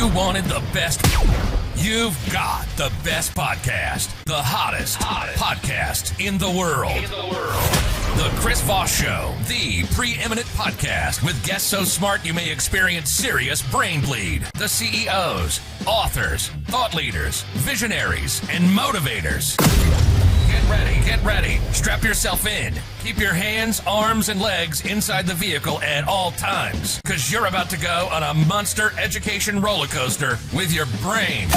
You wanted the best. You've got the best podcast. The hottest podcast in the world. The Chris Voss Show, the preeminent podcast with guests so smart you may experience serious brain bleed. The CEOs, authors, thought leaders, visionaries, and motivators. Get ready. Strap yourself in. Keep your hands, arms, and legs inside the vehicle at all times, because you're about to go on a monster education roller coaster with your brain.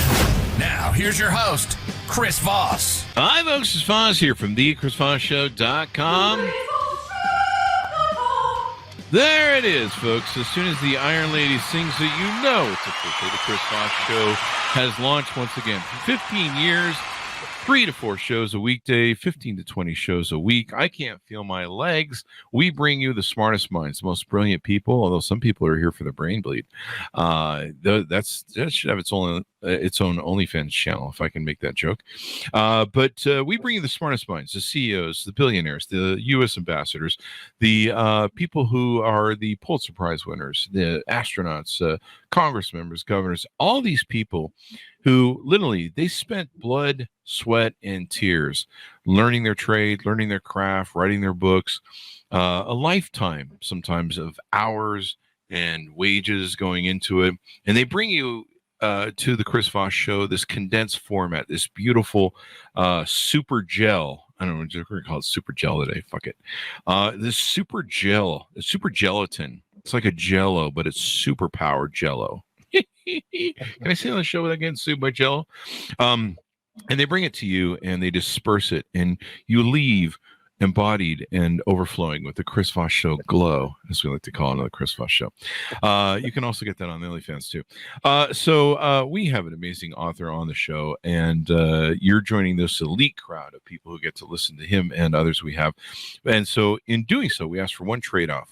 Now, here's your host, Chris Voss. Hi, folks. It's Voss here from thechrisvossshow.com. There it is, folks. As soon as the Iron Lady sings it, you know it's official. The Chris Voss Show has launched once again. For 15 years, 3 to 4 shows a weekday, 15 to 20 shows a week. I can't feel my legs. We bring you the smartest minds, the most brilliant people, although some people are here for the brain bleed. That should have its own OnlyFans channel, if I can make that joke. But we bring you the smartest minds, the CEOs, the billionaires, the U.S. ambassadors, the people who are the Pulitzer Prize winners, the astronauts, Congress members, governors, all these people who literally, they spent blood, sweat, and tears learning their trade, learning their craft, writing their books, a lifetime sometimes of hours and wages going into it. And they bring you to the Chris Voss Show, this condensed format, this beautiful super gel. I don't know, we're going to call it super gel today. Fuck it. This super gel, super gelatin. It's like a Jello, but it's super powered Jello. Can I say on the show without getting sued by Jello? And they bring it to you and they disperse it, and you leave embodied and overflowing with the Chris Voss Show glow, as we like to call another Chris Voss Show. You can also get that on the OnlyFans too. So we have an amazing author on the show, and you're joining this elite crowd of people who get to listen to him and others we have. And so in doing so, we ask for one trade-off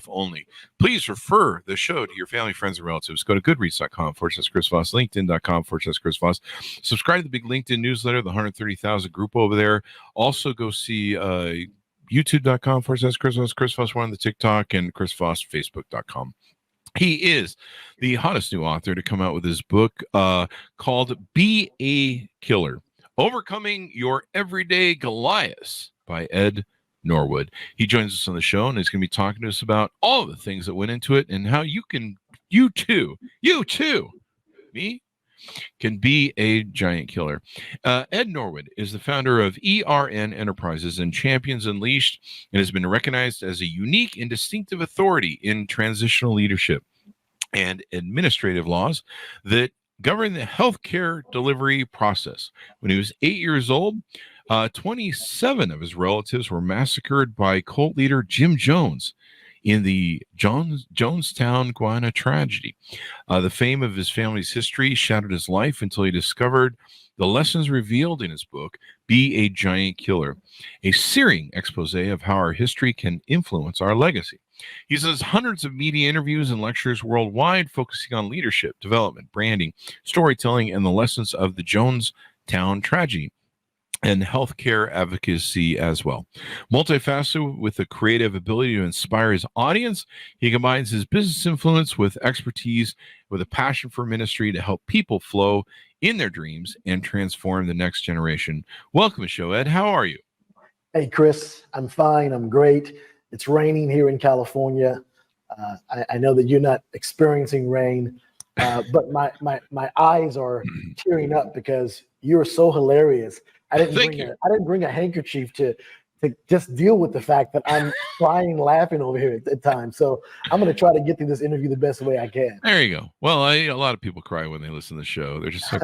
only. Please refer the show to your family, friends, and relatives. Go to goodreads.com/Chris Voss, linkedin.com/Chris Voss. Subscribe to the big LinkedIn newsletter, the 130,000 group over there. Also go see youtube.com/Chris Voss, Chris Voss one on the TikTok, and Chris Voss, Facebook.com. He is the hottest new author to come out with his book called Be a Killer, Overcoming Your Everyday Goliaths by Ed Norwood. He joins us on the show and is going to be talking to us about all the things that went into it and how you too, me, can be a giant killer. Ed Norwood is the founder of ERN Enterprises and Champions Unleashed, and has been recognized as a unique and distinctive authority in transitional leadership and administrative laws that govern the healthcare delivery process. When he was 8 years old, 27 of his relatives were massacred by cult leader Jim Jones in the Jonestown, Guyana tragedy. The fame of his family's history shattered his life until he discovered the lessons revealed in his book, Be a Giant Killer, a searing expose of how our history can influence our legacy. He does hundreds of media interviews and lectures worldwide, focusing on leadership, development, branding, storytelling, and the lessons of the Jonestown tragedy, and healthcare advocacy as well. Multifaceted with a creative ability to inspire his audience, he combines his business influence with expertise, with a passion for ministry to help people flow in their dreams and transform the next generation. Welcome to the show, Ed. How are you? Hey, Chris. I'm fine. I'm great. It's raining here in California. I know that you're not experiencing rain, but my eyes are tearing up because you're so hilarious. I didn't bring a handkerchief to just deal with the fact that I'm crying, laughing over here at times. So I'm going to try to get through this interview the best way I can. There you go. Well, a lot of people cry when they listen to the show. They're just like,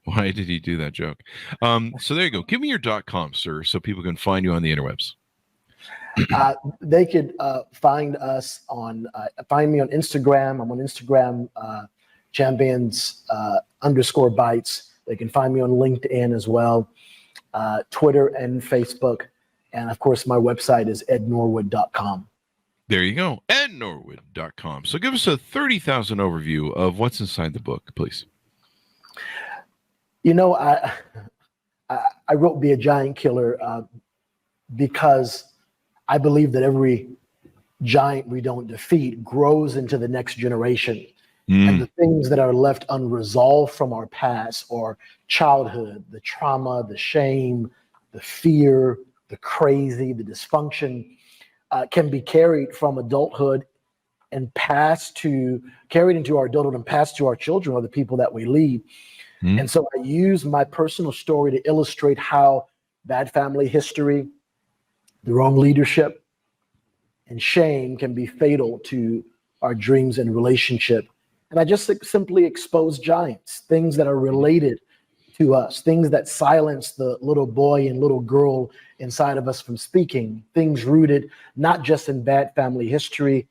why did he do that joke? So there you go. Give me your .com, sir, so people can find you on the interwebs. They could find me on Instagram. I'm on Instagram, champions_bites. They can find me on LinkedIn as well, Twitter and Facebook. And of course, my website is ednorwood.com. There you go, ednorwood.com. So give us a 30,000 overview of what's inside the book, please. You know, I wrote Be a Giant Killer because I believe that every giant we don't defeat grows into the next generation. And the things that are left unresolved from our past or childhood, the trauma, the shame, the fear, the crazy, the dysfunction, can be carried from adulthood and carried into our adulthood and passed to our children or the people that we lead. And so I use my personal story to illustrate how bad family history, the wrong leadership, and shame can be fatal to our dreams and relationship. And I just simply expose giants, things that are related to us, things that silence the little boy and little girl inside of us from speaking, things rooted not just in bad family history,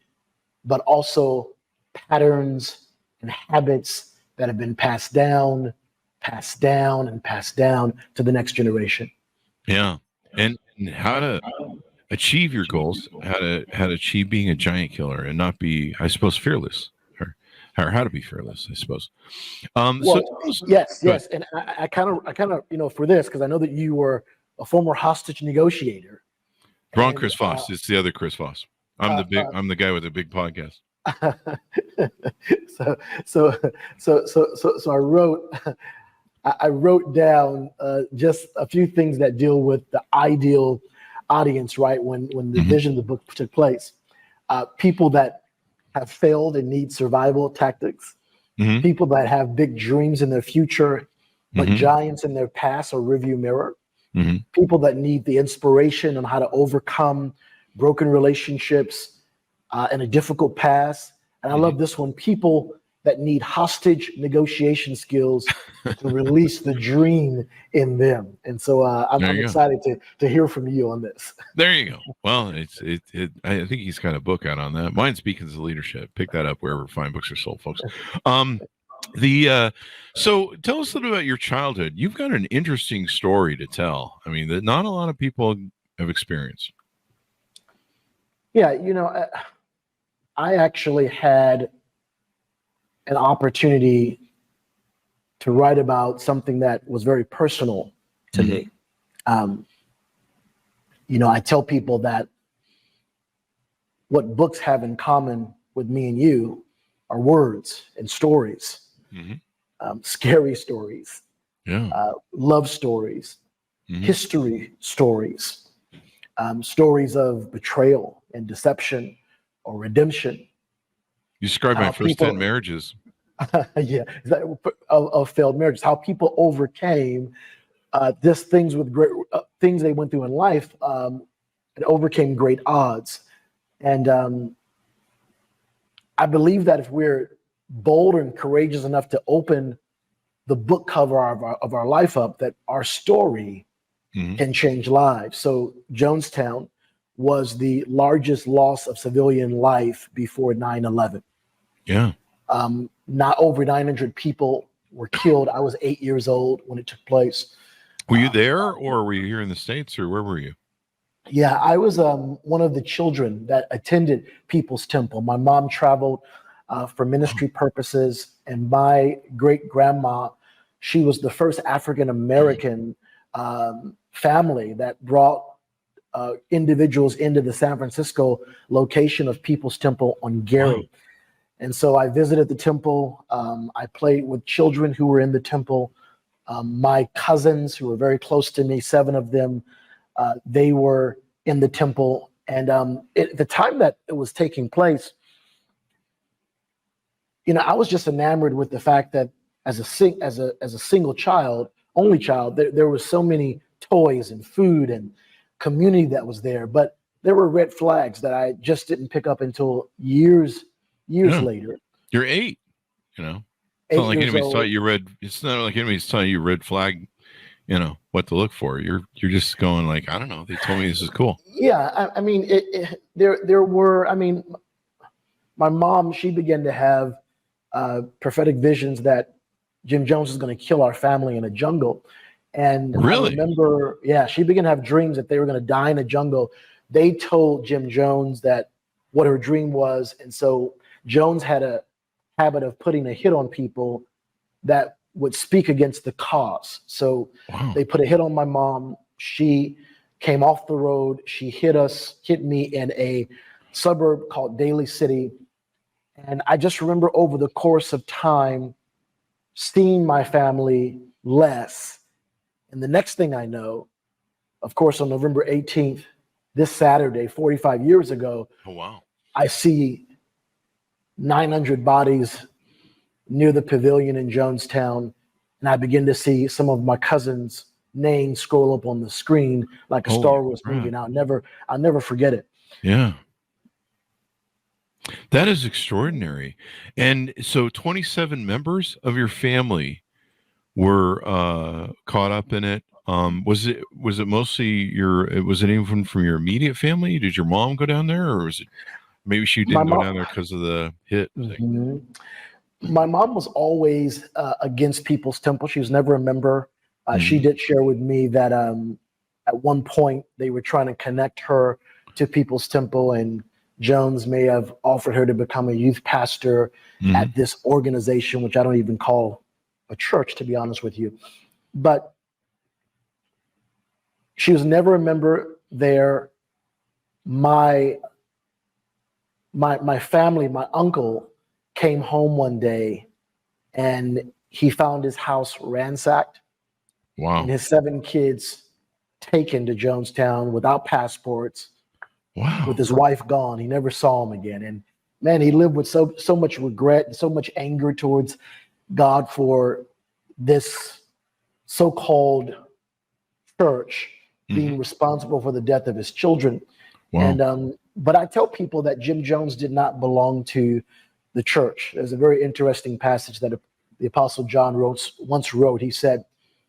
but also patterns and habits that have been passed down, and passed down to the next generation. Yeah. And how to achieve your goals, how to achieve being a giant killer and not be, I suppose, fearless, or how to be fearless, I suppose. Yes. And I kind of, for this, because I know that you were a former hostage negotiator. Wrong, Chris Voss. It's the other Chris Voss. I'm the guy with the big podcast. So I wrote down just a few things that deal with the ideal audience, right? When the vision of the book took place, people that have failed and need survival tactics, people that have big dreams in their future, but giants in their past or rearview mirror, people that need the inspiration on how to overcome broken relationships and a difficult past. And I love this one, people that need hostage negotiation skills to release the dream in them. And so I'm excited to hear from you on this. There you go. Well, I think he's got a book out on that. Mine's Beacons of Leadership. Pick that up wherever fine books are sold, folks. So tell us a little about your childhood. You've got an interesting story to tell. I mean, that not a lot of people have experienced. Yeah, I actually had an opportunity to write about something that was very personal to me. I tell people that what books have in common with me and you are words and stories, scary stories, love stories, history stories, stories of betrayal and deception or redemption. You described my first 10 marriages. Of failed marriages, how people overcame things with great things they went through in life, and overcame great odds. And I believe that if we're bold and courageous enough to open the book cover of our life up, that our story can change lives. So Jonestown was the largest loss of civilian life before 9/11. Yeah. Not over 900 people were killed. I was 8 years old when it took place. Were you there, or were you here in the States, or where were you? Yeah, I was one of the children that attended People's Temple. My mom traveled for ministry purposes, and my great grandma, she was the first African American family that brought individuals into the San Francisco location of People's Temple on Geary. Wow. And so I visited the temple. I played with children who were in the temple. My cousins, who were very close to me, 7 of them, they were in the temple. And at the time that it was taking place, I was just enamored with the fact that as a single child, only child, there were so many toys and food and community that was there. But there were red flags that I just didn't pick up until years later. You're 8, It's not like anybody's taught you it's not like anybody's taught you red flag, what to look for. You're just going like, I don't know. They told me this is cool. Yeah. I mean, there were, my mom, she began to have prophetic visions that Jim Jones is going to kill our family in a jungle. And really? I remember, she began to have dreams that they were going to die in a jungle. They told Jim Jones that what her dream was. And so Jones had a habit of putting a hit on people that would speak against the cause. So They put a hit on my mom. She came off the road. She hit me in a suburb called Daly City. And I just remember over the course of time, seeing my family less. And the next thing I know, of course, on November 18th, this Saturday, 45 years ago, Oh, wow. I see 900 bodies near the pavilion in Jonestown. And I begin to see some of my cousins' names scroll up on the screen like a Star Wars movie. And I'll never forget it. Yeah. That is extraordinary. And so 27 members of your family were caught up in it. Was it mostly was it anyone from your immediate family? Did your mom go down there, or was it maybe she didn't go down there because of the hit thing? Mm-hmm. My mom was always against People's Temple. She was never a member. She did share with me that at one point they were trying to connect her to People's Temple, and Jones may have offered her to become a youth pastor at this organization, which I don't even call a church, to be honest with you. But she was never a member there. My family, my uncle came home one day and he found his house ransacked. Wow. And his 7 kids taken to Jonestown without passports. Wow. With his wife gone. He never saw him again. And man, he lived with so much regret and so much anger towards God for this so-called church being responsible for the death of his children. Wow. And but I tell people that Jim Jones did not belong to the church. There's a very interesting passage that the Apostle John once wrote. He said,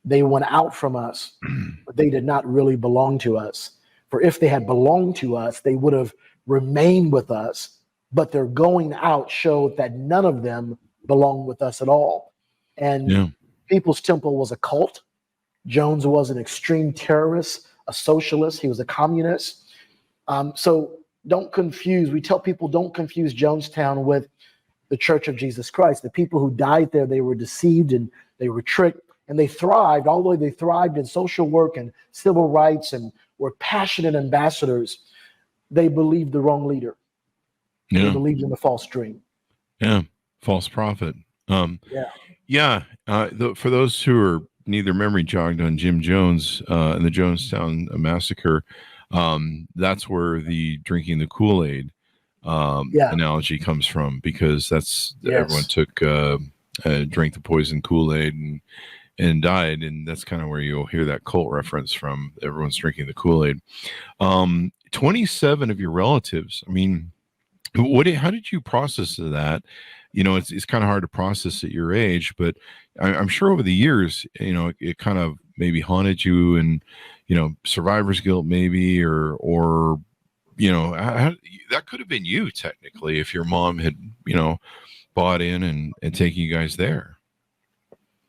"They went out from us, but they did not really belong to us. For if they had belonged to us, they would have remained with us. But their going out showed that none of them belonged with us at all." And People's Temple was a cult. Jones was an extreme terrorist, a socialist. He was a communist. So we tell people, don't confuse Jonestown with the Church of Jesus Christ. The people who died there, they were deceived and they were tricked, and they thrived, although they thrived in social work and civil rights and were passionate ambassadors. They believed the wrong leader. Yeah. They believed in the false dream. Yeah. False prophet. For those who are neither memory jogged on Jim Jones and the Jonestown massacre, that's where the drinking the Kool-Aid analogy comes from, because that's everyone took drank the poison Kool-Aid and died, and that's kind of where you'll hear that cult reference from. Everyone's drinking the Kool-Aid. 27 of your relatives. I mean, how did you process that? You know, it's kind of hard to process at your age, but I'm sure over the years, you know, it kind of maybe haunted you, and, you know, survivor's guilt maybe, or you know, that could have been you technically if your mom had, you know, bought in and taken you guys there.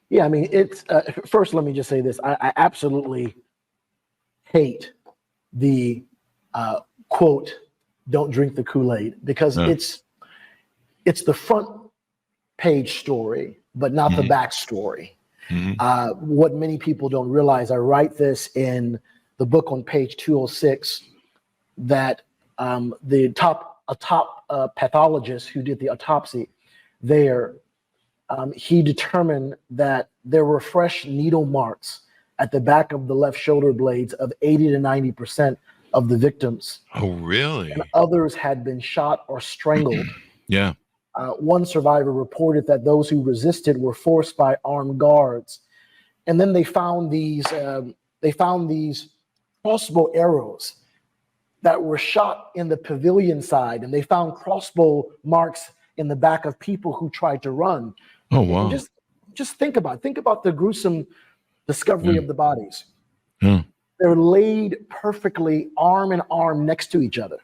Yeah, I mean, it's first, let me just say this. I absolutely hate the quote, "Don't drink the Kool-Aid," because it's the front page story, but not the back story. What many people don't realize, I write this in the book on page 206, that the top pathologist who did the autopsy there, he determined that there were fresh needle marks at the back of the left shoulder blades of 80 to 90% of the victims. Oh, really? And others had been shot or strangled. Yeah. One survivor reported that those who resisted were forced by armed guards. And then they found these crossbow arrows that were shot in the pavilion side, and they found crossbow marks in the back of people who tried to run. Oh, wow. And just think about the gruesome discovery of the bodies. Yeah. They're laid perfectly arm in arm next to each other.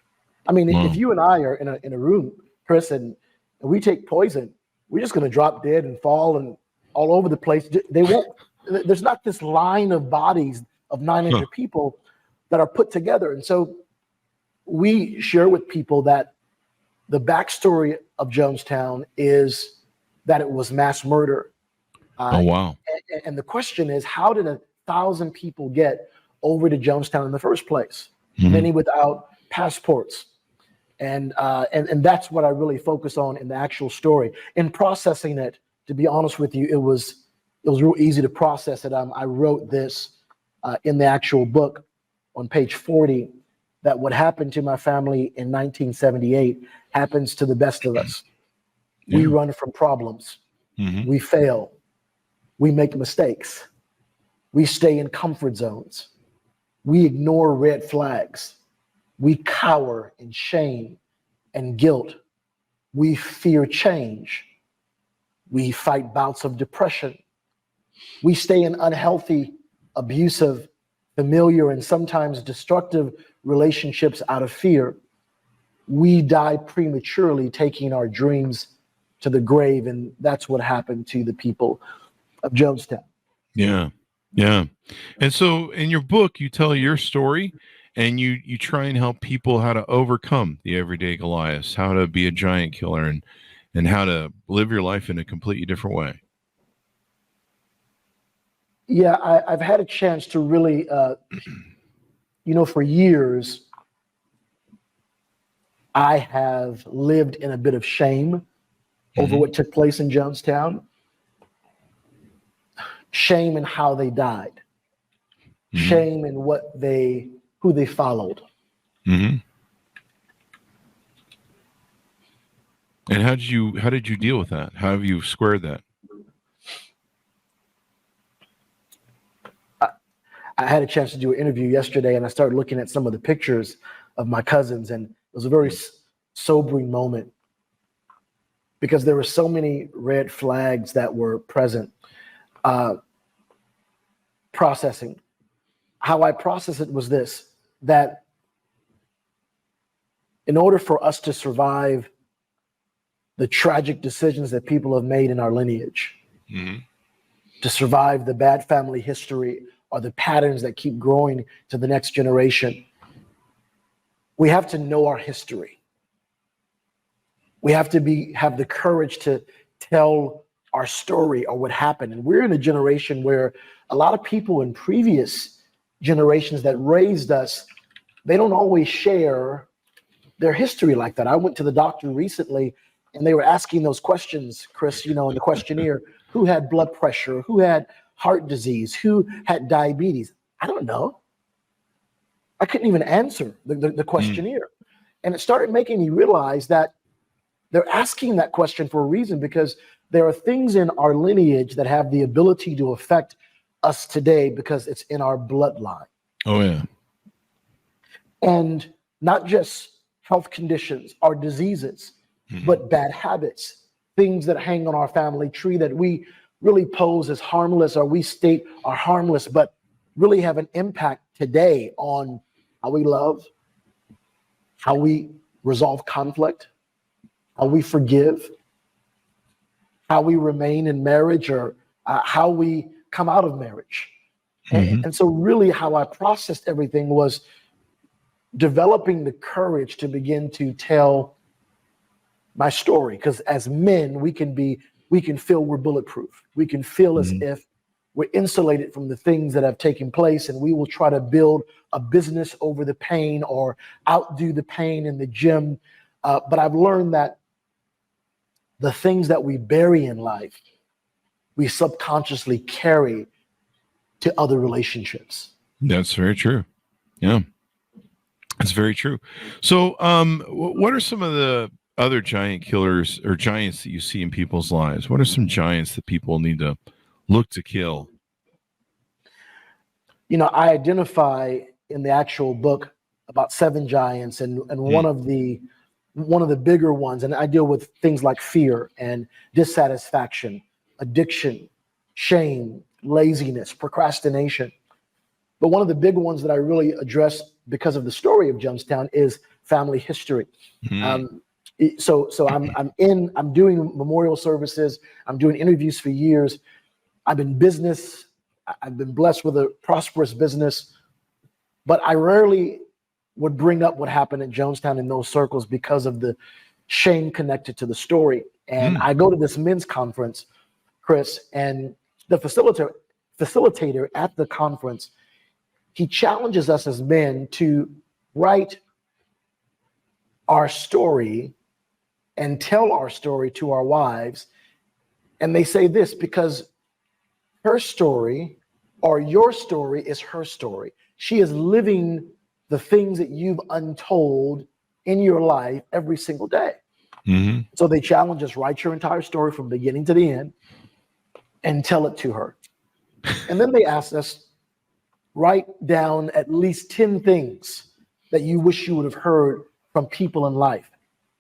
I mean, if you and I are in a room, Chris, and we take poison, we're just going to drop dead and fall and all over the place. They won't. There's not this line of bodies of 900 people that are put together. And so we share with people that the backstory of Jonestown is that it was mass murder. Oh, wow. And the question is, how did 1,000 people get over to Jonestown in the first place? Many without passports. And that's what I really focus on in the actual story. In processing it, to be honest with you, it was real easy to process it. I wrote this in the actual book on page 40, that what happened to my family in 1978 happens to the best of us. Yeah. We run from problems. Mm-hmm. We fail. We make mistakes. We stay in comfort zones. We ignore red flags. We cower in shame and guilt. We fear change. We fight bouts of depression. We stay in unhealthy, abusive, familiar, and sometimes destructive relationships out of fear. We die prematurely, taking our dreams to the grave, and that's what happened to the people of Jonestown. Yeah. And so in your book, you tell your story, and you try and help people how to overcome the everyday Goliaths, how to be a giant killer, and how to live your life in a completely different way. Yeah, I've had a chance to really, for years, I have lived in a bit of shame over what took place in Jonestown. Shame in how they died. Shame in who they followed. Mm-hmm. And how did you deal with that? How have you squared that? I had a chance to do an interview yesterday, and I started looking at some of the pictures of my cousins, and it was a very sobering moment because there were so many red flags that were present. Processing. How I process it was this, that in order for us to survive the tragic decisions that people have made in our lineage, to survive the bad family history or the patterns that keep growing to the next generation, we have to know our history. We have to have the courage to tell our story or what happened. And we're in a generation where a lot of people in previous generations that raised us, they don't always share their history like that. I went to the doctor recently, and they were asking those questions, Chris, in the questionnaire, who had blood pressure, who had heart disease, who had diabetes. I don't know. I couldn't even answer the questionnaire. And it started making me realize that they're asking that question for a reason, because there are things in our lineage that have the ability to affect us today because it's in our bloodline. Oh, yeah. And not just health conditions or diseases, but bad habits, things that hang on our family tree that we really pose as harmless, or we state are harmless, but really have an impact today on how we love, how we resolve conflict, how we forgive, how we remain in marriage, or how we come out of marriage. And so really how I processed everything was developing the courage to begin to tell my story. Because as men, we can feel we're bulletproof. We can feel as if we're insulated from the things that have taken place, and we will try to build a business over the pain or outdo the pain in the gym. But I've learned that the things that we bury in life, we subconsciously carry to other relationships. That's very true. Yeah, that's very true. So what are some of the other giant killers or giants that you see in people's lives? What are some giants that people need to look to kill? I identify in the actual book about 7 giants, and one of the bigger ones, and I deal with things like fear and dissatisfaction, addiction, shame, laziness, procrastination. But one of the big ones that I really address because of the story of Jonestown is family history. So I'm doing memorial services. I'm doing interviews for years. I'm in business. I've been blessed with a prosperous business, but I rarely would bring up what happened at Jonestown in those circles because of the shame connected to the story. And I go to this men's conference, Chris, and the facilitator at the conference, he challenges us as men to write our story and tell our story to our wives. And they say this because her story or your story is her story. She is living the things that you've untold in your life every single day. Mm-hmm. So they challenge us, write your entire story from beginning to the end and tell it to her. And then they asked us, write down at least 10 things that you wish you would have heard from people in life.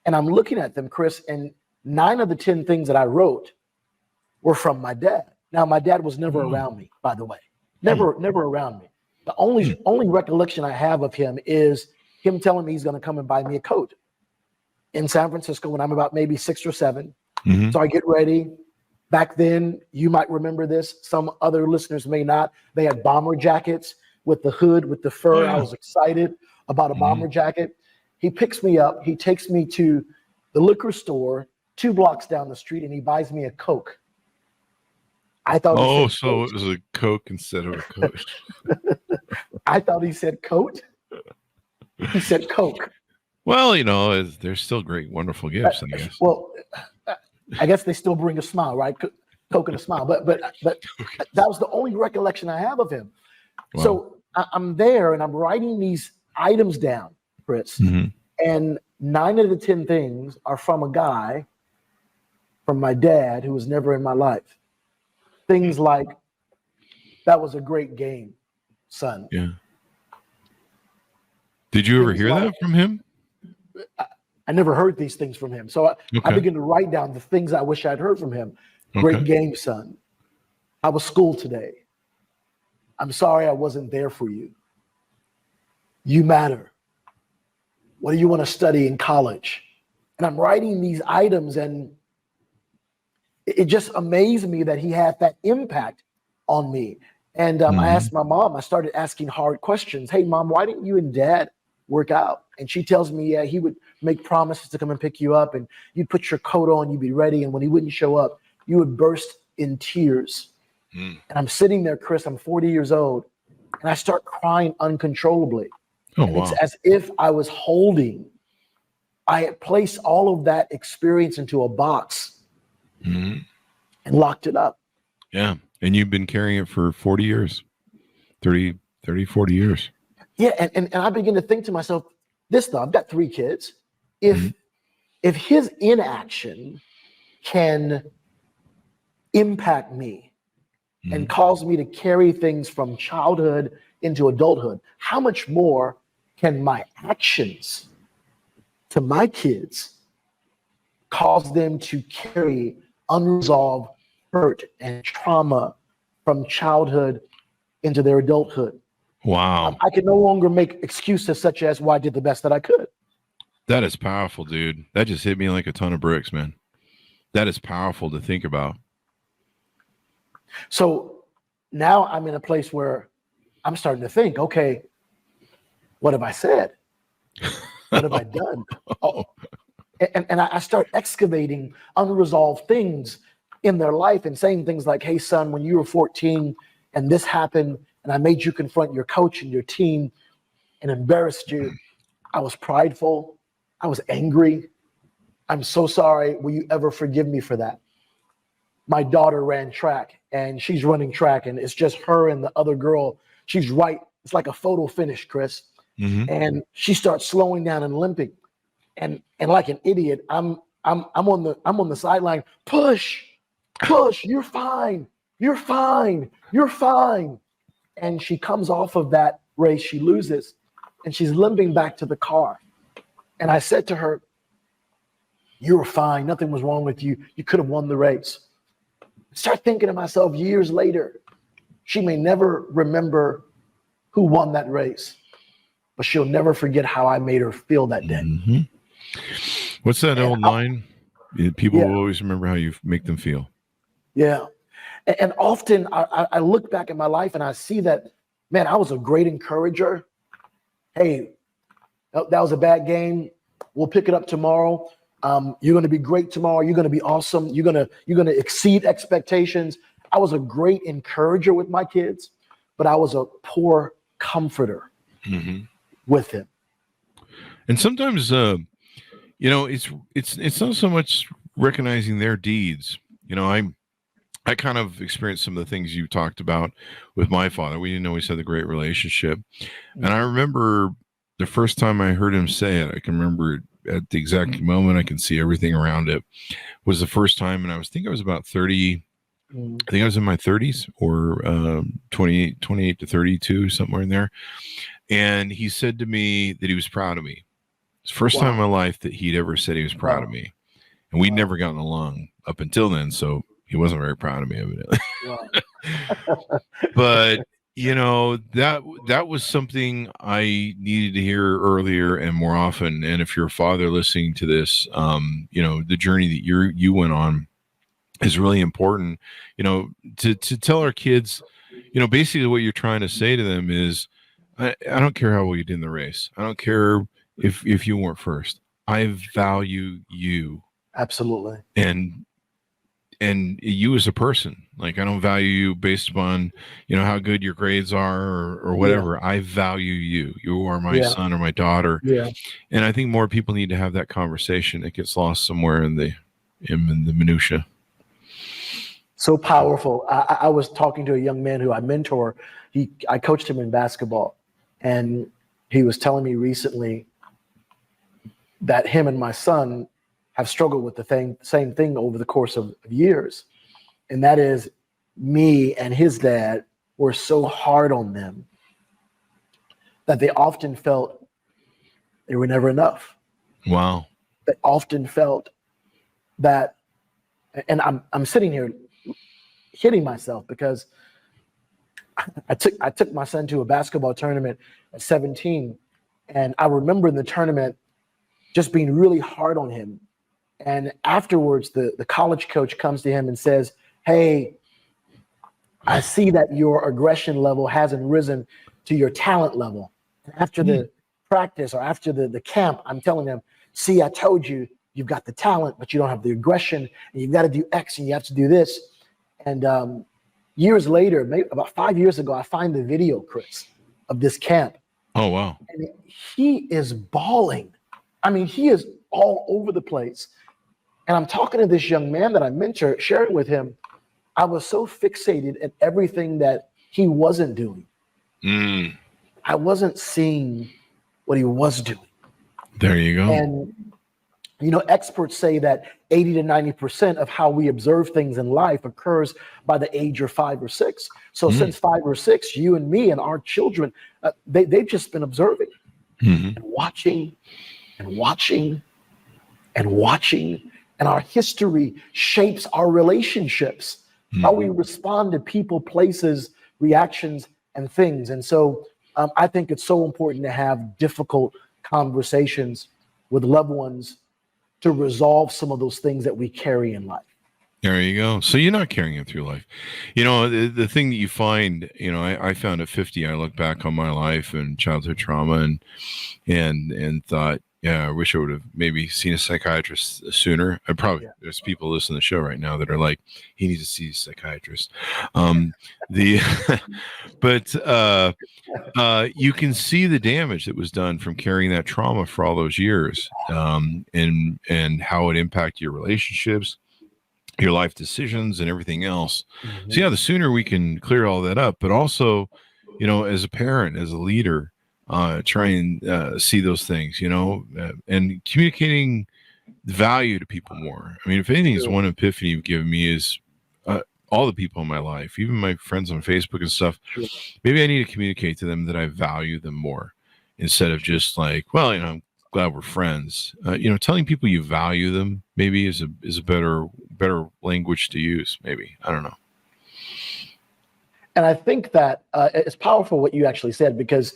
And I'm looking at them, Chris, and 9 of the 10 things that I wrote were from my dad. Now, my dad was never around me, by the way, never around me. The only recollection I have of him is him telling me he's going to come and buy me a coat in San Francisco when I'm about maybe 6 or 7. Mm-hmm. So I get ready. Back then, you might remember this. Some other listeners may not. They had bomber jackets with the hood, with the fur. I was excited about a bomber jacket. He picks me up. He takes me to the liquor store 2 blocks down the street, and he buys me a Coke. I thought. Oh, so it was a Coke instead of a Coke. I thought he said coat. He said Coke. Well, you know, they're still great, wonderful gifts, I guess. Well, I guess they still bring a smile, right? Coke and a smile. But that was the only recollection I have of him. Wow. So I'm there and I'm writing these items down, Chris. Mm-hmm. And 9 of the 10 things are from a guy, from my dad, who was never in my life. Things like, that was a great game, son. Yeah. Did you ever hear that from him? I never heard these things from him. So I began to write down the things I wish I'd heard from him. Great game, son. How was school today? I'm sorry I wasn't there for you. You matter. What do you want to study in college? And I'm writing these items, and it just amazed me that he had that impact on me. And I asked my mom, I started asking hard questions. Hey, Mom, why didn't you and Dad work out? And she tells me, yeah, he would make promises to come and pick you up, and you'd put your coat on, you'd be ready. And when he wouldn't show up, you would burst in tears. And I'm sitting there, Chris, I'm 40 years old, and I start crying uncontrollably. Oh, and wow. it's as if I had placed all of that experience into a box and locked it up. Yeah. And you've been carrying it for 40 years, 30, 40 years. Yeah. And I begin to think to myself, I've got 3 kids. If his inaction can impact me and cause me to carry things from childhood into adulthood, how much more can my actions to my kids cause them to carry unresolved hurt and trauma from childhood into their adulthood? Wow. I can no longer make excuses such as, well, I did the best that I could. That is powerful, dude. That just hit me like a ton of bricks, man. That is powerful to think about. So now I'm in a place where I'm starting to think, okay, what have I said? What have I done? Oh. And I start excavating unresolved things in their life and saying things like, hey, son, when you were 14 and this happened and I made you confront your coach and your team and embarrassed you, I was prideful. I was angry. I'm so sorry. Will you ever forgive me for that? My daughter ran track and she's running track and it's just her and the other girl. She's right. It's like a photo finish, Chris. And she starts slowing down and limping. And like an idiot, I'm on the sideline. Push, you're fine. And she comes off of that race, she loses, and she's limping back to the car. And I said to her, you were fine, nothing was wrong with you. You could have won the race. Start thinking to myself, years later, she may never remember who won that race, but she'll never forget how I made her feel that day. What's that old line? People will always remember how you make them feel. Yeah. And often I look back at my life and I see that, man, I was a great encourager. Hey, that was a bad game. We'll pick it up tomorrow. You're going to be great tomorrow. You're going to be awesome. You're going to exceed expectations. I was a great encourager with my kids, but I was a poor comforter with him. And sometimes it's not so much recognizing their deeds. I kind of experienced some of the things you talked about with my father. We didn't always have a great relationship. And I remember the first time I heard him say it, I can remember it at the exact moment. I can see everything around it. Was the first time, and I was about 30. I think I was in my 30s or 28 to 32, somewhere in there. And he said to me that he was proud of me. It's the first time in my life that he'd ever said he was proud of me. And we'd never gotten along up until then, so he wasn't very proud of me, evidently. But that was something I needed to hear earlier and more often. And if you're a father listening to this, the journey that you went on is really important. To tell our kids, basically what you're trying to say to them is, I don't care how well you did in the race. I don't care if you weren't first. I value you. Absolutely. And you as a person. Like, I don't value you based upon, how good your grades are or whatever. Yeah. I value you. You are my son or my daughter. Yeah. And I think more people need to have that conversation. It gets lost somewhere in the minutia. So powerful. I was talking to a young man who I mentor. I coached him in basketball, and he was telling me recently that him and my son have struggled with the same thing over the course of years. And that is, me and his dad were so hard on them that they often felt they were never enough. Wow. They often felt that, and I'm sitting here hitting myself because I took my son to a basketball tournament at 17, and I remember in the tournament just being really hard on him. And afterwards, the college coach comes to him and says, "Hey, I see that your aggression level hasn't risen to your talent level." And after the practice or after the camp, I'm telling him, "See, I told you, you've got the talent, but you don't have the aggression, and you've got to do X and you have to do this." And years later, maybe about 5 years ago, I find the video, Chris, of this camp. Oh, wow. And he is bawling. I mean, he is all over the place. And I'm talking to this young man that I mentor, sharing with him. I was so fixated at everything that he wasn't doing. I wasn't seeing what he was doing. There you go. And, experts say that 80 to 90% of how we observe things in life occurs by the age of 5 or 6. So since 5 or 6, you and me and our children, they've just been observing and watching and watching and watching. And our history shapes our relationships, how we respond to people, places, reactions, and things. And so I think it's so important to have difficult conversations with loved ones to resolve some of those things that we carry in life. There you go. So you're not carrying it through life. The thing that you find, I found at 50, I look back on my life and childhood trauma and thought, yeah, I wish I would have maybe seen a psychiatrist sooner. There's people listening to the show right now that are like, he needs to see a psychiatrist. But you can see the damage that was done from carrying that trauma for all those years, and how it impacted your relationships, your life decisions, and everything else. So yeah, the sooner we can clear all that up, but also, as a parent, as a leader, try and see those things, and communicating value to people more. I mean, if anything is one epiphany you've given me is all the people in my life, even my friends on Facebook and stuff, maybe I need to communicate to them that I value them more instead of just like, well, I'm glad we're friends. Telling people you value them maybe is a better language to use. Maybe, I don't know. And I think that it's powerful what you actually said, because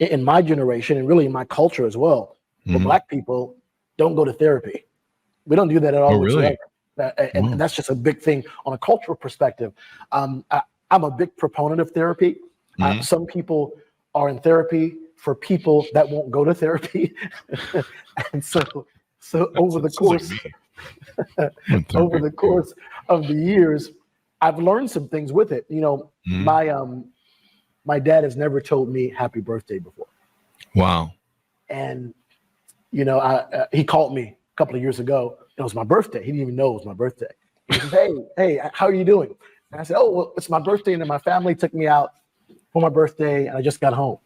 in my generation and really in my culture as well, for Black people, don't go to therapy. We don't do that at all. Oh, really? And that's just a big thing on a cultural perspective. I'm a big proponent of therapy. Some people are in therapy for people that won't go to therapy. And so over the course of the years, I've learned some things with it. My dad has never told me happy birthday before. Wow. And, he called me couple of years ago. It was my birthday. He didn't even know it was my birthday. He says, hey, how are you doing? And I said, oh, well, it's my birthday, and then my family took me out for my birthday, and I just got home.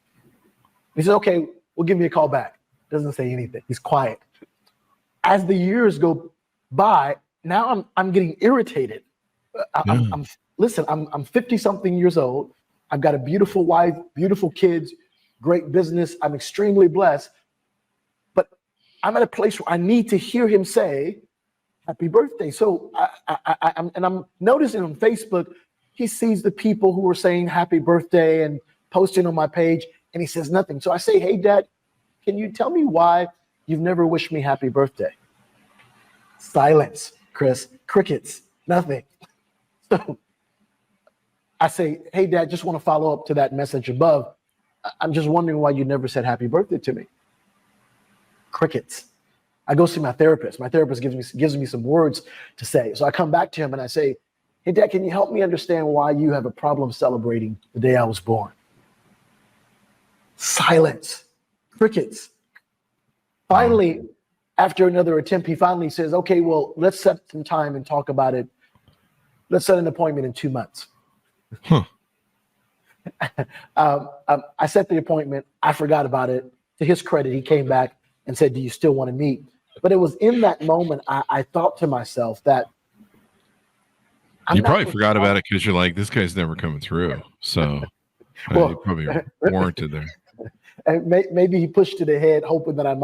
He said, okay, we'll give you a call back. Doesn't say anything. He's quiet. As the years go by, now I'm getting irritated. I'm 50-something years old. I've got a beautiful wife, beautiful kids, great business. I'm extremely blessed. But I'm at a place where I need to hear him say, happy birthday. So I'm noticing on Facebook, he sees the people who are saying happy birthday and posting on my page, and he says nothing. So I say, hey, Dad, can you tell me why you've never wished me happy birthday? Silence, Chris. Crickets. Nothing. So I say, hey, Dad, just want to follow up to that message above. I'm just wondering why you never said happy birthday to me. Crickets. I go see my therapist. My therapist gives me some words to say. So I come back to him and I say, hey, Dad, can you help me understand why you have a problem celebrating the day I was born? Silence. Crickets. Finally, after another attempt, he finally says, okay, well, let's set some time and talk about it. Let's set an appointment in 2 months. Huh. I set the appointment. I forgot about it. To his credit, he came back and said, do you still want to meet? But it was in that moment I thought to myself that you probably forgot about it because you're like, this guy's never coming through. So well, you probably warranted there. And maybe he pushed it ahead, hoping that I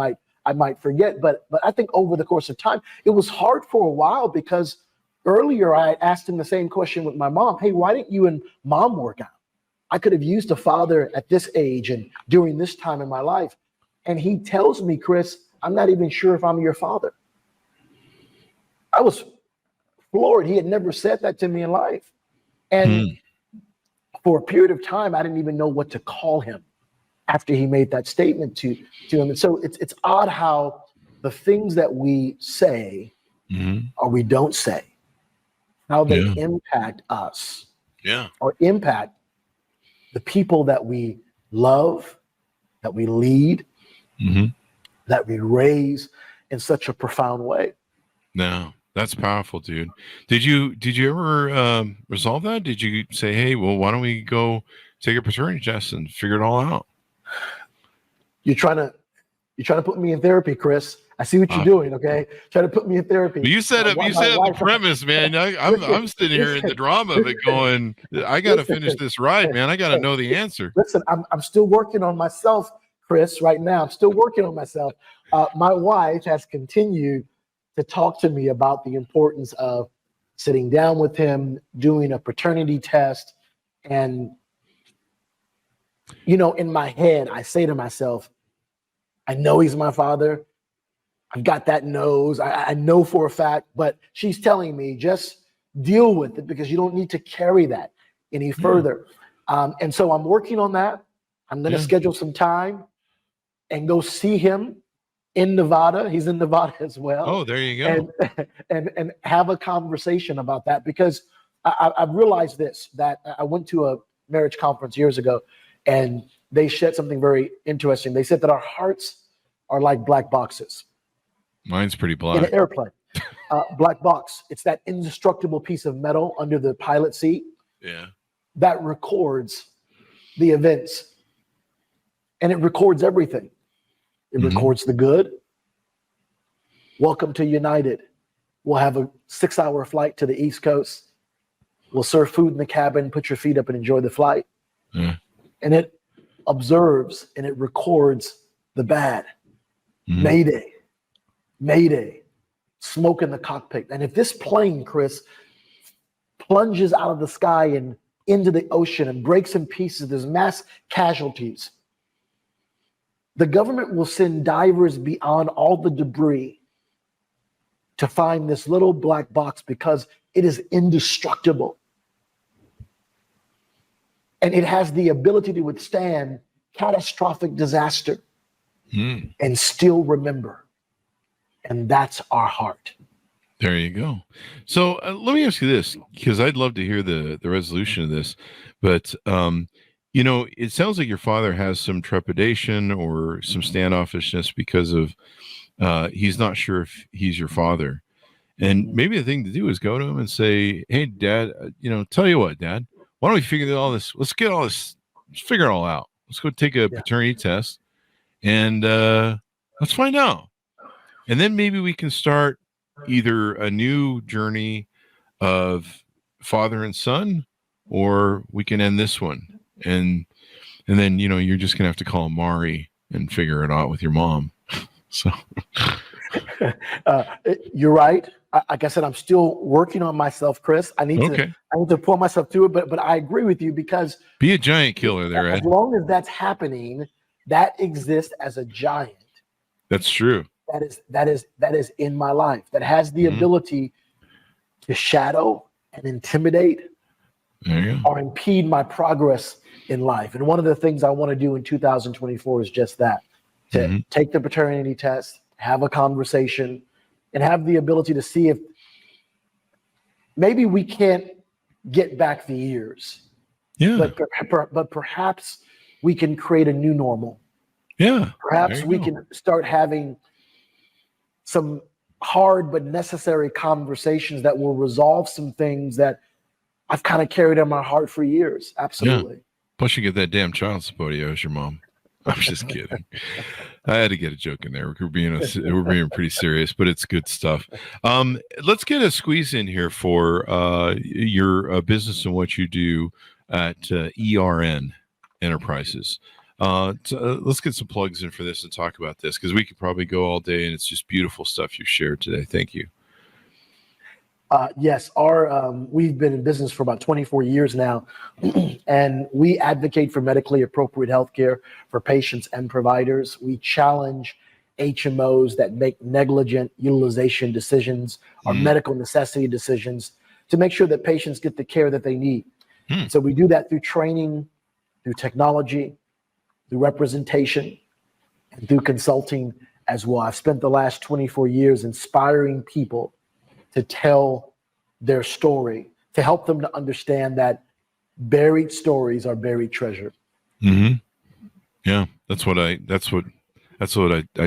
might forget. But I think over the course of time, it was hard for a while because earlier I asked him the same question with my mom. Hey, why didn't you and Mom work out? I could have used a father at this age and during this time in my life. And he tells me, Chris, I'm not even sure if I'm your father. I was floored. He had never said that to me in life. And for a period of time, I didn't even know what to call him after he made that statement to him. And so it's odd how the things that we say or we don't say, how they impact us or impact the people that we love, that we lead, that we raise in such a profound way. No, that's powerful, dude. Did you ever resolve that? Did you say, hey, well, why don't we go take a paternity test and figure it all out? You're trying to put me in therapy, Chris. I see what you're doing. Okay, trying to put me in therapy. You set up the premise, man. I'm sitting here in the drama of it, going, I got to finish this ride, man. I got to know the answer. Listen, I'm still working on myself, Chris. Right now, I'm still working on myself. My wife has continued to talk to me about the importance of sitting down with him, doing a paternity test, and in my head, I say to myself, I know he's my father. I've got that nose. I know for a fact, but she's telling me just deal with it because you don't need to carry that any further. And so I'm working on that. I'm going to schedule some time and go see him in Nevada. He's in Nevada as well. Oh, there you go. And have a conversation about that because I've realized this, that I went to a marriage conference years ago and they said something very interesting. They said that our hearts are like black boxes. Mine's pretty black. In an airplane. Black box. It's that indestructible piece of metal under the pilot seat. Yeah. That records the events. And it records everything. It records the good. Welcome to United. We'll have a 6-hour flight to the East Coast. We'll serve food in the cabin, put your feet up and enjoy the flight. Yeah. And it observes and it records the bad. Mayday. Mayday. Smoke in the cockpit. And if this plane, Chris, plunges out of the sky and into the ocean and breaks in pieces, there's mass casualties. The government will send divers beyond all the debris to find this little black box because it is indestructible. And it has the ability to withstand catastrophic disaster and still remember. And that's our heart. There you go. So let me ask you this, because I'd love to hear the resolution of this. But, it sounds like your father has some trepidation or some standoffishness because of he's not sure if he's your father. And maybe the thing to do is go to him and say, "Hey, Dad, tell you what, Dad, why don't we figure all this? Let's figure it all out. Let's go take a paternity test, and let's find out. And then maybe we can start either a new journey of father and son, or we can end this one. And then you're just gonna have to call Mari and figure it out with your mom." So you're right. Like I said, I'm still working on myself, Chris. I need to pull myself through it, but I agree with you, because be a giant killer there, Ed. As long as that's happening, that exists as a giant. That's true. That is in my life. That has the ability to shadow and intimidate or impede my progress in life. And one of the things I want to do in 2024 is just that: to take the paternity test, have a conversation, and have the ability to see if maybe we can't get back the years. Yeah. But perhaps we can create a new normal. Yeah. Perhaps we can start having some hard but necessary conversations that will resolve some things that I've kind of carried in my heart for years. Absolutely. Yeah. Plus, you get that damn child support you owe your mom. I'm just kidding. I had to get a joke in there. We're being pretty serious, but it's good stuff. Let's get a squeeze in here for your business and what you do at ERN Enterprises. Let's get some plugs in for this and talk about this, because we could probably go all day, and it's just beautiful stuff you shared today. Thank you. Yes, we've been in business for about 24 years now, and we advocate for medically appropriate healthcare for patients and providers. We challenge HMOs that make negligent utilization decisions or medical necessity decisions to make sure that patients get the care that they need. So we do that through training, through technology, through representation, and through consulting as well. I've spent the last 24 years inspiring people to tell their story, to help them to understand that buried stories are buried treasure. Yeah, that's what I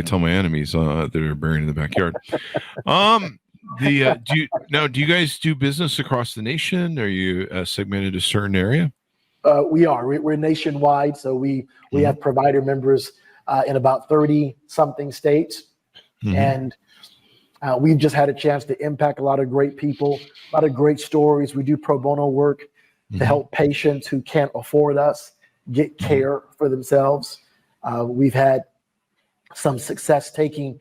tell my enemies that are buried in the backyard. Do you guys do business across the nation? Are you segmented to a certain area? We are. We're nationwide, so we have provider members in about 30 something states, and we've just had a chance to impact a lot of great people, a lot of great stories. We do pro bono work to help patients who can't afford us get care for themselves. We've had some success taking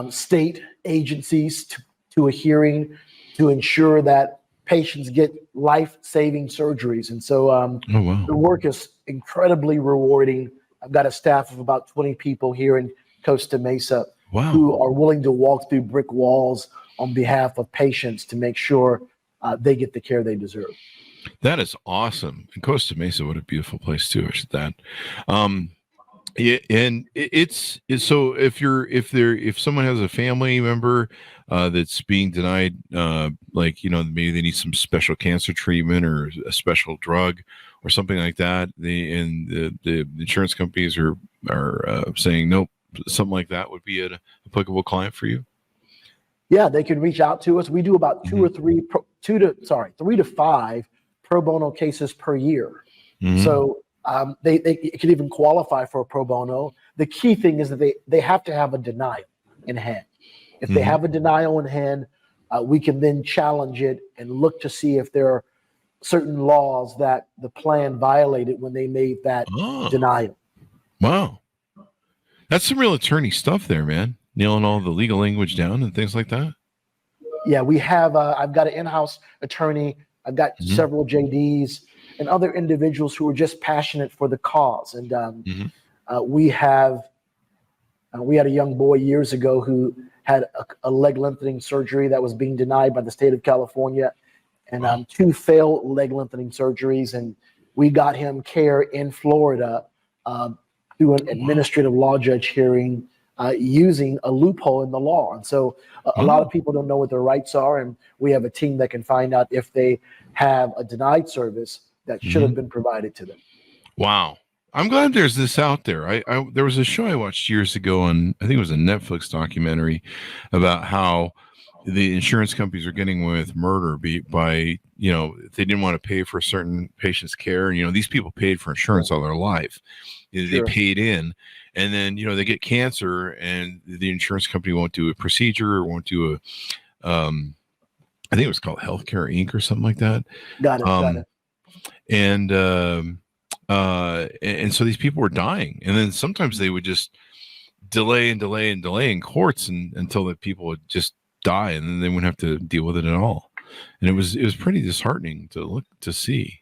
state agencies to a hearing to ensure that patients get life-saving surgeries. And so the work is incredibly rewarding. I've got a staff of about 20 people here in Costa Mesa who are willing to walk through brick walls on behalf of patients to make sure they get the care they deserve. That is awesome. And Costa Mesa, what a beautiful place too. I should that. And it's so if someone has a family member that's being denied, maybe they need some special cancer treatment or a special drug or something like that, the insurance companies are saying nope, something like that would be an applicable client for you. Yeah, they can reach out to us. We do about 3 to 5 pro bono cases per year. So they can even qualify for a pro bono. The key thing is that they have to have a denial in hand. If they have a denial in hand, we can then challenge it and look to see if there are certain laws that the plan violated when they made that denial. Wow. That's some real attorney stuff there, man. Nailing all the legal language down and things like that. Yeah, we have, I've got an in-house attorney. I've got several JDs and other individuals who are just passionate for the cause. And we had a young boy years ago who had a leg lengthening surgery that was being denied by the state of California, and 2 failed leg lengthening surgeries. And we got him care in Florida through an administrative law judge hearing using a loophole in the law. And so a lot of people don't know what their rights are. And we have a team that can find out if they have a denied service that should have been provided to them. Wow. I'm glad there's this out there. There was a show I watched years ago on, I think it was a Netflix documentary about how the insurance companies are getting away with murder by, they didn't want to pay for a certain patient's care. And, these people paid for insurance all their life. They paid in, and then, they get cancer and the insurance company won't do a procedure or won't do I think it was called Healthcare Inc. or something like that. Got it. And so these people were dying, and then sometimes they would just delay in courts until the people would just die, and then they wouldn't have to deal with it at all. And it was pretty disheartening to see.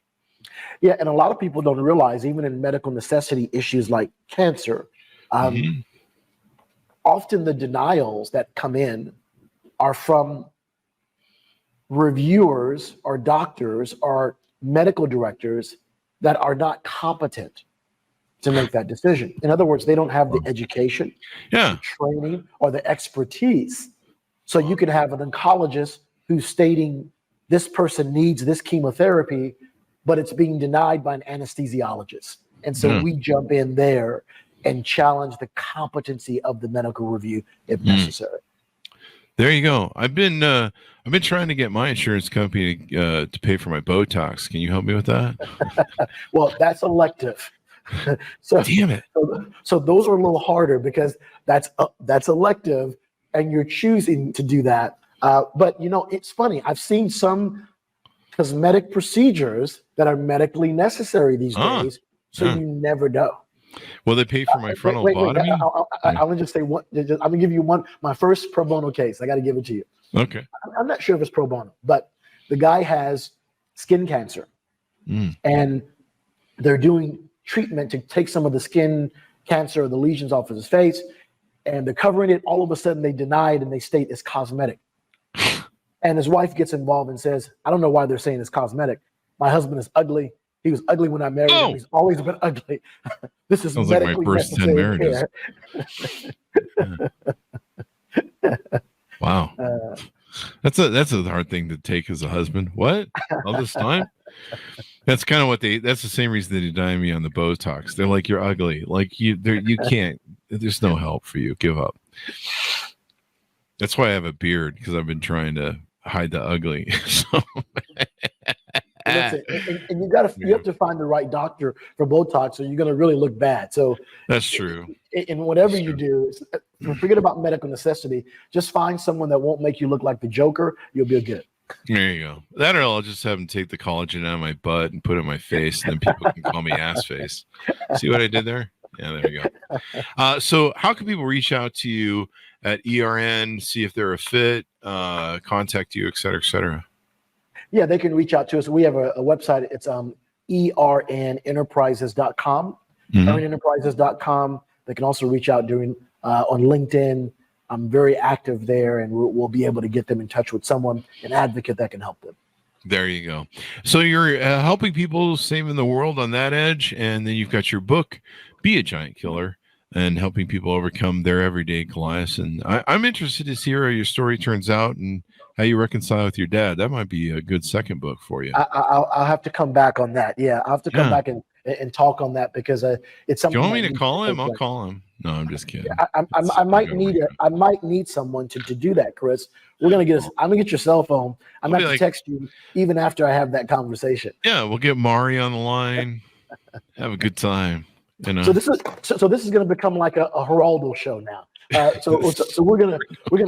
Yeah, and a lot of people don't realize, even in medical necessity issues like cancer, often the denials that come in are from reviewers or doctors or medical directors that are not competent to make that decision. In other words, they don't have the education, the training, or the expertise. So you could have an oncologist who's stating this person needs this chemotherapy, but it's being denied by an anesthesiologist. And so we jump in there and challenge the competency of the medical review if necessary. There you go. I've been trying to get my insurance company to pay for my Botox. Can you help me with that? Well, that's elective. So damn it. So those are a little harder because that's elective, and you're choosing to do that. But it's funny. I've seen some cosmetic procedures that are medically necessary these days. So you never know. Will they pay for my frontal lobotomy? I'm gonna just say one. I'm gonna give you my first pro bono case. I got to give it to you. Okay. I'm not sure if it's pro bono, but the guy has skin cancer, and they're doing treatment to take some of the skin cancer or the lesions off of his face, and they're covering it. All of a sudden, they deny it and they state it's cosmetic. And his wife gets involved and says, "I don't know why they're saying it's cosmetic. My husband is ugly. He was ugly when I married him. He's always been ugly. This is medically like my first 10 marriages." Wow. That's a hard thing to take as a husband. What? All this time? That's kind of that's the same reason they deny me on the Botox. They're like, you're ugly. Like you can't, there's no help for you. Give up. That's why I have a beard, because I've been trying to hide the ugly. So. And you have to find the right doctor for Botox, or you're going to really look bad. So that's true. And whatever you do, forget about medical necessity. Just find someone that won't make you look like the Joker. You'll be good. There you go. That, or I'll just have them take the collagen out of my butt and put it in my face, and then people can call me ass face. See what I did there? Yeah, there you go. So how can people reach out to you at ERN, see if they're a fit, contact you, et cetera, et cetera? Yeah, they can reach out to us. We have a website. It's ERNenterprises.com. ERNenterprises.com. They can also reach out on LinkedIn. I'm very active there, and we'll be able to get them in touch with an advocate that can help them. There you go. So you're helping people, saving the world on that edge, and then you've got your book, Be a Giant Killer, and helping people overcome their everyday Goliaths. And I'm interested to see how your story turns out and how you reconcile with your dad. That might be a good second book for you. I'll have to come back on that. Yeah, I'll have to come back and talk on that, because it's something. Do you want me to call him? I'll call him. No, I'm just kidding. I might need someone to do that, Chris. I'm gonna get your cell phone. I'm gonna have to text you even after I have that conversation. Yeah, we'll get Mari on the line. Have a good time. So this is going to become like a Geraldo show now. So we're gonna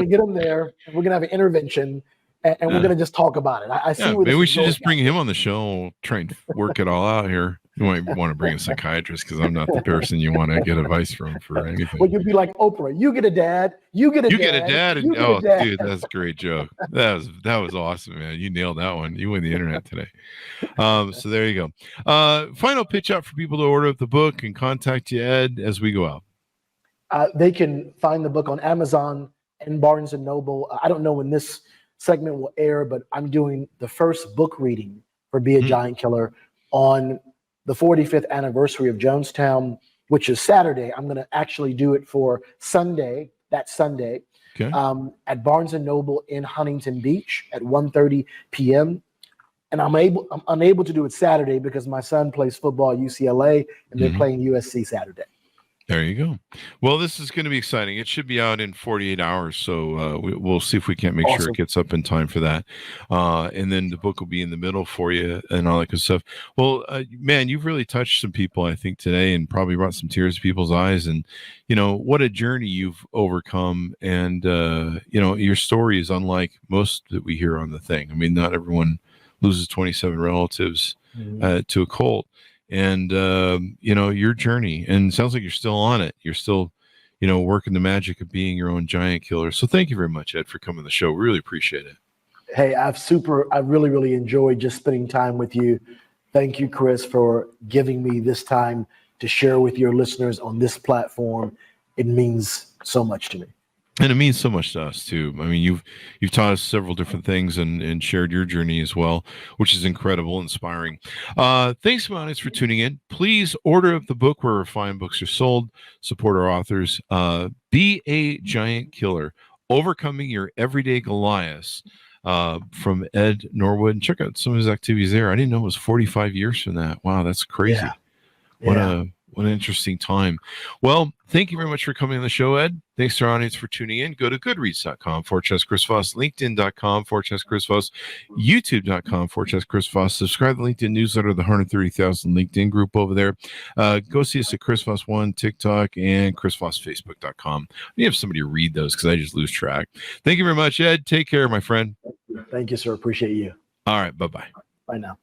get him there. And we're gonna have an intervention, and we're gonna just talk about it. I see. Maybe we should just bring him on the show. We'll try and work it all out here. You might want to bring a psychiatrist, because I'm not the person you want to get advice from for anything. Well, you'd be like Oprah. You get a dad. You get a dad. Dude, that's a great joke. That was awesome, man. You nailed that one. You win the internet today. So there you go. Final pitch out for people to order up the book and contact you, Ed, as we go out. They can find the book on Amazon and Barnes & Noble. I don't know when this segment will air, but I'm doing the first book reading for Be a Giant Killer on the 45th anniversary of Jonestown, which is Saturday. I'm going to actually do it for Sunday, at Barnes & Noble in Huntington Beach at 1:30 p.m. and I'm unable to do it Saturday because my son plays football at UCLA and they're playing USC Saturday. There you go. Well, this is going to be exciting. It should be out in 48 hours. So we'll see if we can't make sure it gets up in time for that. And then the book will be in the middle for you and all that good stuff. Well, man, you've really touched some people, I think, today, and probably brought some tears to people's eyes. And, what a journey you've overcome. And, your story is unlike most that we hear on the thing. I mean, not everyone loses 27 relatives to a cult. And, your journey, and it sounds like you're still on it. You're still, working the magic of being your own giant killer. So thank you very much, Ed, for coming to the show. Really appreciate it. Hey, I really, really enjoyed just spending time with you. Thank you, Chris, for giving me this time to share with your listeners on this platform. It means so much to me. And it means so much to us too. I mean, you've taught us several different things and shared your journey as well, which is incredible, inspiring. Thanks, audience, for tuning in. Please order up the book where fine books are sold. Support our authors. Be a Giant Killer: Overcoming Your Everyday Goliaths, from Ed Norwood. And check out some of his activities there. I didn't know it was 45 years from that. Wow, that's crazy. Yeah. What an interesting time. Well, thank you very much for coming on the show, Ed. Thanks to our audience for tuning in. Go to goodreads.com/Chris Voss, LinkedIn.com/Chris Voss, YouTube.com/Chris Voss. Subscribe to the LinkedIn newsletter, the 130,000 LinkedIn group over there. Go see us at Chris Voss 1, TikTok, and ChrisVossFacebook.com. You have somebody read those because I just lose track. Thank you very much, Ed. Take care, my friend. Thank you, sir. Appreciate you. All right. Bye-bye. Bye now.